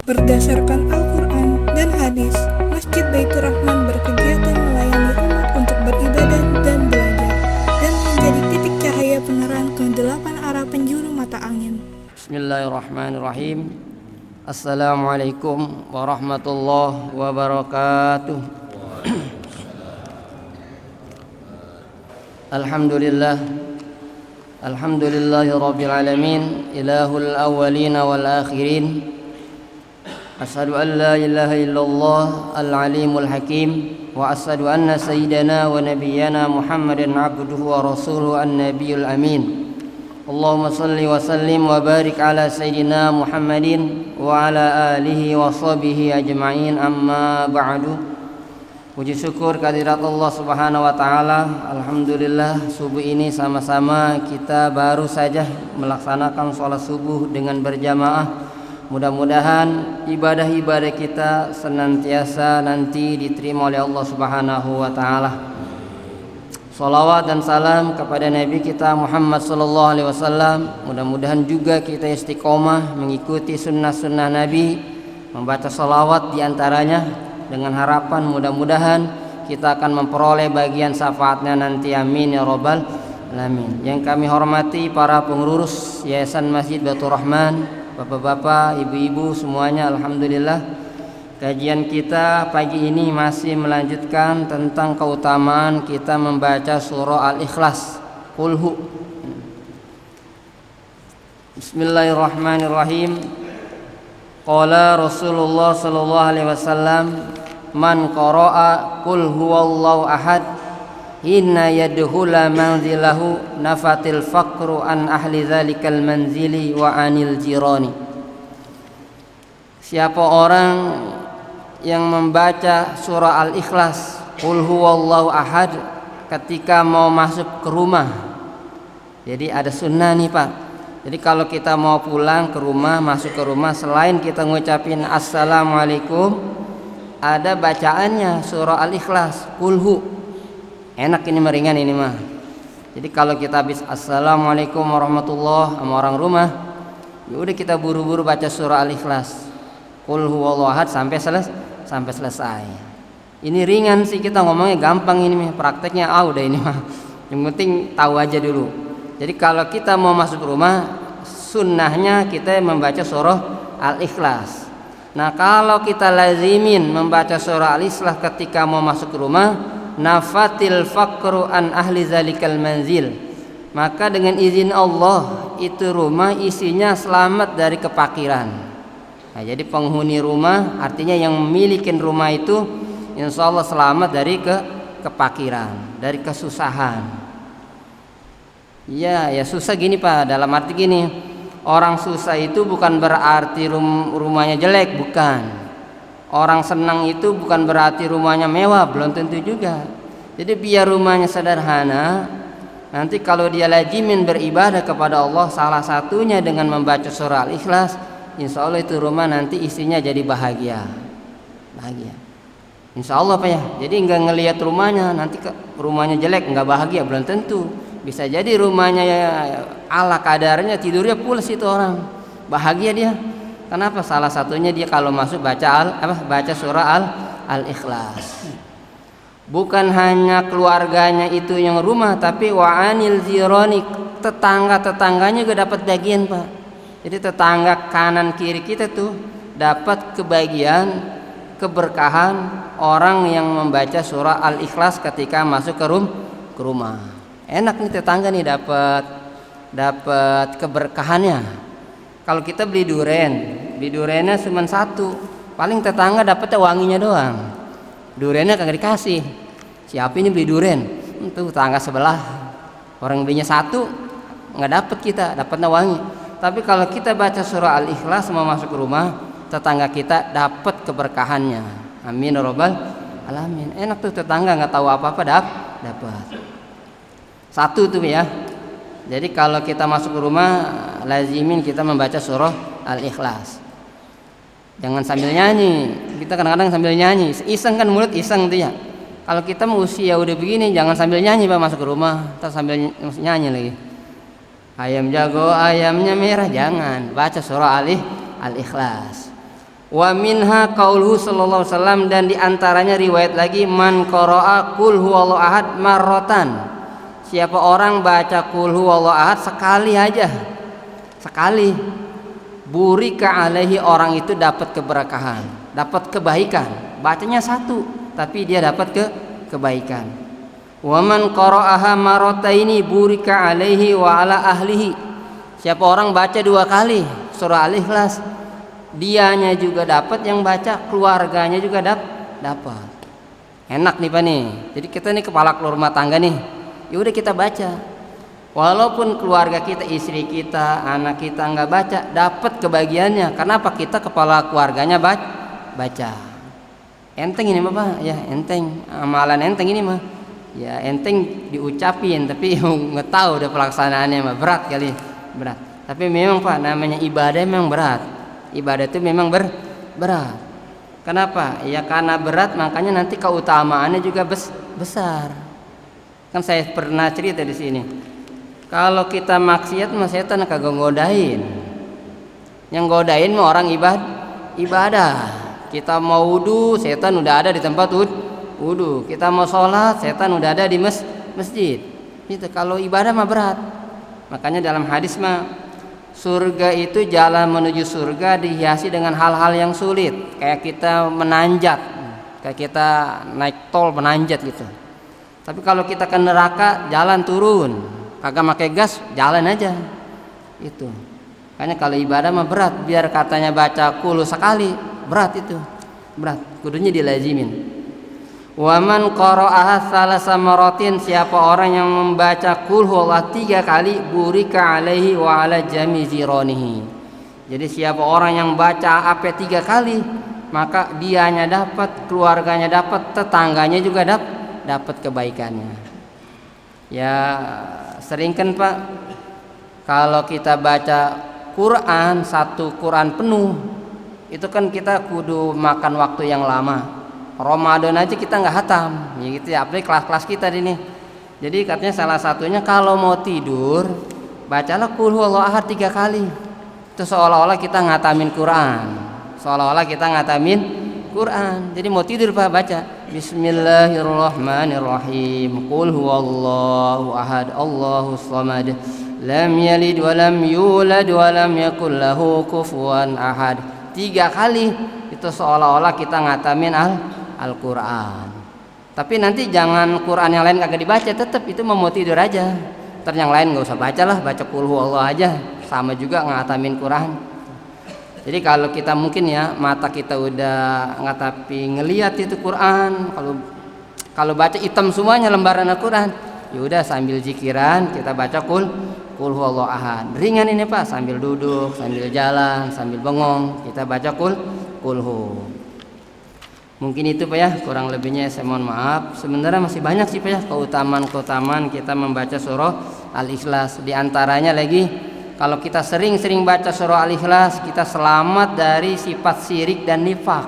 Berdasarkan Al-Quran dan Hadis, Masjid Baitur Rahman berkegiatan melayani umat untuk beribadah dan belajar, dan menjadi titik cahaya penerang ke-8 arah penjuru mata angin. Bismillahirrahmanirrahim. Assalamualaikum warahmatullahi wabarakatuh. Alhamdulillahi rabbil alamin, ilahul awwalin wal akhirin. Asyhadu an la ilaha illallah al-alimul hakim, wa asyhadu anna sayyidana wa nabiyyana Muhammadan abduhu wa rasuluhu an-nabiyul amin. Allahumma salli wa sallim wa barik ala sayyidina Muhammadin wa ala alihi wa sahbihi ajma'in, amma ba'du. Puji syukur kehadirat Allah Subhanahu wa taala. Alhamdulillah, subuh ini sama-sama kita baru saja melaksanakan sholat subuh dengan berjamaah. Mudah-mudahan ibadah-ibadah kita senantiasa nanti diterima oleh Allah Subhanahu wa taala. Salawat dan salam kepada Nabi kita Muhammad sallallahu alaihi wasallam. Mudah-mudahan juga kita istiqomah mengikuti sunnah-sunnah Nabi, membaca salawat diantaranya, dengan harapan mudah-mudahan kita akan memperoleh bagian syafaatnya nanti, amin ya rabbal alamin. Yang kami hormati para pengurus Yayasan Masjid Baitur Rahman, bapak-bapak, ibu-ibu semuanya, alhamdulillah kajian kita pagi ini masih melanjutkan tentang keutamaan kita membaca surah Al-Ikhlas, Qul Hu. Bismillahirrahmanirrahim. Qala Rasulullah sallallahu alaihi wasallam, man qara'a qul huwallahu ahad hina yadkhula manzilahu nafatil faqru an ahli dzalikal manzili wa anil jirani. Siapa orang yang membaca surah Al-Ikhlas, qul huwallahu ahad, ketika mau masuk ke rumah. Jadi ada sunnah nih Pak. Jadi kalau kita mau pulang ke rumah, masuk ke rumah, selain kita ngucapin assalamualaikum, ada bacaannya surah Al-Ikhlas, Qul Hu. Enak ini, meringan ini mah. Jadi kalau kita habis assalamualaikum warahmatullahi sama orang rumah, ya udah kita buru-buru baca surah Al-Ikhlas, Qul huwallahu ahad sampai selesai. Ini ringan sih, kita ngomongnya gampang ini mah, prakteknya udah ini mah. Yang penting tahu aja dulu. Jadi kalau kita mau masuk rumah, sunnahnya kita membaca surah Al-Ikhlas. Nah kalau kita lazimin membaca surah Al-Ikhlas ketika mau masuk rumah, nafatil faqru an ahli zalikal manzil, maka dengan izin Allah itu rumah isinya selamat dari kepakiran. Nah, jadi penghuni rumah artinya yang memiliki rumah itu insya Allah selamat dari kepakiran, dari kesusahan. Ya susah gini Pak, dalam arti gini, orang susah itu bukan berarti rumahnya jelek, bukan. Orang senang itu bukan berarti rumahnya mewah, belum tentu juga. Jadi biar rumahnya sederhana, nanti kalau dia lazimin beribadah kepada Allah, salah satunya dengan membaca surah Al-Ikhlas, insya Allah itu rumah nanti isinya jadi bahagia. Insya Allah Pak ya. Jadi nggak ngelihat rumahnya, nanti rumahnya jelek nggak bahagia, belum tentu. Bisa jadi rumahnya ala kadarnya, tidurnya pulas itu orang, bahagia dia. Kenapa? Salah satunya dia kalau masuk baca surah Al-Ikhlas. Bukan hanya keluarganya itu yang rumah, tapi wa'anil jirani, tetangga-tetangganya juga dapat bagian Pak. Jadi tetangga kanan kiri kita tuh dapat kebagian, keberkahan orang yang membaca surah Al-Ikhlas ketika masuk ke rumah. Enak nih tetangga nih, dapat keberkahannya. Kalau kita beli durennya cuma satu, paling tetangga dapatnya wanginya doang. Durennya kagak dikasih. Siapa ini beli duren? Itu tetangga sebelah. Orang belinya satu, nggak dapat, kita dapatnya wangi. Tapi kalau kita baca surah Al-Ikhlas mau masuk ke rumah, tetangga kita dapat keberkahannya. Amin ya rabbal alamin. Enak tuh, tetangga nggak tahu apa-apa dapat. Satu tuh ya. Jadi kalau kita masuk ke rumah, lazimin kita membaca surah Al-Ikhlas. Jangan sambil nyanyi. Kita kadang-kadang sambil nyanyi, iseng kan, mulut iseng tuh ya. Kalau kita mau usia udah begini, jangan sambil nyanyi Pak masuk ke rumah, terus sambil nyanyi lagi. Ayam jago ayamnya merah, jangan. Baca surah Al-Ikhlas. Wa minha qauluhu sallallahu alaihi wasallam, dan diantaranya riwayat lagi, man qara'a qul huwallahu ahad marratan, siapa orang baca qul huwallahu ahad sekali aja, sekali, burika alaihi, orang itu dapat keberkahan, dapat kebaikan. Bacanya satu tapi dia dapat kebaikan. Wa man qara'aha marrataini burika alaihi wa ala ahlihi, siapa orang baca 2 kali surah Al-Ikhlas, dianya juga dapat, yang baca keluarganya juga dapat. Enak nih Pak nih. Jadi kita nih kepala rumah tangga nih. Ya udah kita baca. Walaupun keluarga kita, istri kita, anak kita nggak baca, dapat kebagiannya. Kenapa? Kita kepala keluarganya baca. Enteng ini mah Pak, ya enteng. Amalan enteng ini mah. Ya enteng diucapin, tapi nggak tahu udah pelaksanaannya mah berat kali, berat. Tapi memang Pak, namanya ibadah memang berat. Ibadah itu memang berat. Kenapa? Ya karena berat, makanya nanti keutamaannya juga besar. Kan saya pernah cerita di sini. Kalau kita maksiat mah setan kagak ngodain. Yang ngodain mah orang ibadah. Kita mau wudu, setan udah ada di tempat wudu. Kita mau sholat, setan udah ada di masjid. Gitu. Kalau ibadah mah berat. Makanya dalam hadis mah, surga itu, jalan menuju surga dihiasi dengan hal-hal yang sulit, kayak kita menanjat, kayak kita naik tol menanjat gitu. Tapi kalau kita ke neraka, jalan turun, kagak pakai gas, jalan aja. Itu. Makanya kalau ibadah mah berat, biar katanya baca qul sekali, berat itu. Berat, kudunya dilazimin. Wa man qara'aha tsalasa maratin, siapa orang yang membaca qul huwallahu 3 kali, burika alaihi wa ala jami ziranihi. Jadi siapa orang yang baca apa 3 kali, maka dianya dapat, keluarganya dapat, tetangganya juga dapat kebaikannya. Ya sering kan Pak, kalau kita baca Quran, 1 Quran penuh, itu kan kita kudu makan waktu yang lama. Ramadan aja kita nggak hatam, ya gitu ya. Apalagi kelas-kelas kita ini. Jadi katanya salah satunya kalau mau tidur, bacalah qul huwallahu ahad 3 kali. Itu seolah-olah kita ngatamin Quran. Seolah-olah kita ngatamin Quran. Jadi mau tidur Pak, baca Bismillahirrahmanirrahim. Qul huwallahu ahad, Allahus samad, lam yalid wa lam yulad wa lam yakul lahu kufuwan ahad. 3 kali. Itu seolah-olah kita ngatamin Al-Quran. Tapi nanti jangan Quran yang lain kagak dibaca, tetap itu mau tidur aja. Ntar yang lain nggak usah bacalah, baca qul huwallahu aja, sama juga ngatamin Quran. Jadi kalau kita mungkin ya mata kita udah nggak, tapi ngelihat itu Quran, kalau baca hitam semuanya lembaran Al-Quran, ya udah sambil zikiran kita baca qul huwallahu ahad. Ringan ini Pak, sambil duduk, sambil jalan, sambil bengong kita baca qul hu. Mungkin itu Pak ya, kurang lebihnya saya mohon maaf. Sebenarnya masih banyak sih Pak ya keutamaan kita membaca surah Al-Ikhlas. Di antaranya lagi, kalau kita sering-sering baca surah Al-Ikhlas, kita selamat dari sifat syirik dan nifak.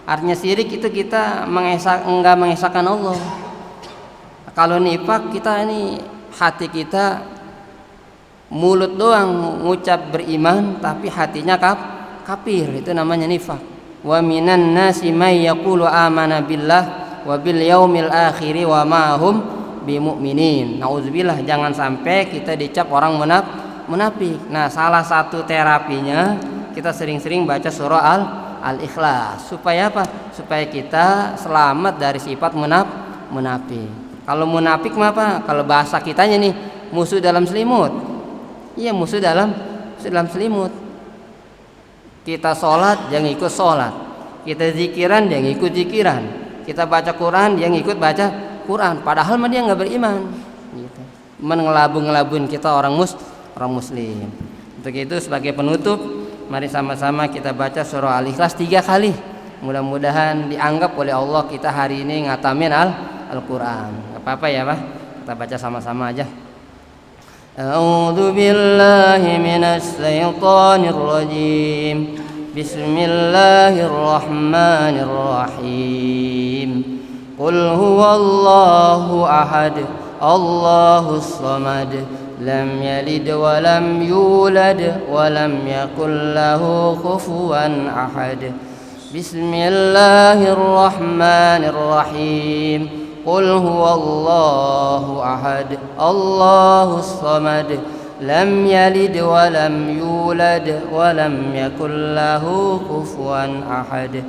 Artinya syirik itu kita enggak mengesahkan Allah. Kalau nifak, kita ini hati kita mulut doang ngucap beriman tapi hatinya kafir, itu namanya nifak. Wa minan nasi may yaqulu amana billah wa bil yaumil akhir wa ma hum bimumin. Nauzubillah, jangan sampai kita dicap orang munafik. Nah, salah satu terapinya kita sering-sering baca surah Al-Ikhlas. Supaya apa? Supaya kita selamat dari sifat munafik. Kalau munafik mah apa? Kalau bahasa kitanya nih, musuh dalam selimut. Iya, musuh dalam selimut. Kita sholat, dia ngikut sholat. Kita zikiran, dia ngikut zikiran. Kita baca Quran, dia ngikut baca Quran. Padahal mah dia nggak beriman. Gitu. Mengelabun kita orang muslim. Untuk itu sebagai penutup, mari sama-sama kita baca surah Al-Ikhlas 3 kali. Mudah-mudahan dianggap oleh Allah kita hari ini ngatamin Al-Quran. Gak apa-apa ya Pak, kita baca sama-sama aja. A'udzu billahi minasy syaithanir rajim. Bismillahirrahmanirrahim. Qul huwallahu ahad, Allahus samad, لم يلد ولم يولد ولم يكن له كفوا أحد بسم الله الرحمن الرحيم قل هو الله أحد الله الصمد لم يلد ولم يولد ولم يكن له كفوا أحد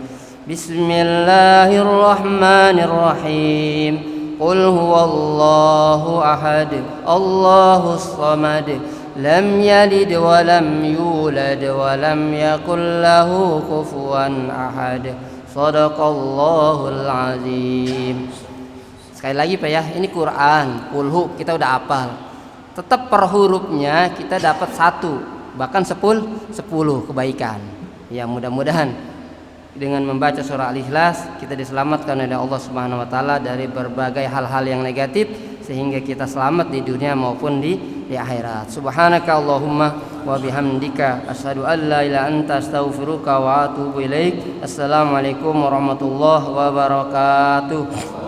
بسم الله الرحمن الرحيم قل هو الله أحد الله الصمد لم يلد ولم يولد ولم يكن له كفوا أحد صدق الله العظيم. Sekali lagi Pak ya, ini Quran, kulhu kita udah hafal. Tetap per hurufnya kita dapat 1, bahkan 10 kebaikan. Ya mudah-mudahan dengan membaca surah Al-Ikhlas kita diselamatkan oleh Allah Subhanahu wa taala dari berbagai hal-hal yang negatif sehingga kita selamat di dunia maupun di akhirat. Subhanaka Allahumma wa bihamdika asyhadu an la ilaha illa anta astaghfiruka wa atubu ilaik. Assalamualaikum warahmatullahi wabarakatuh.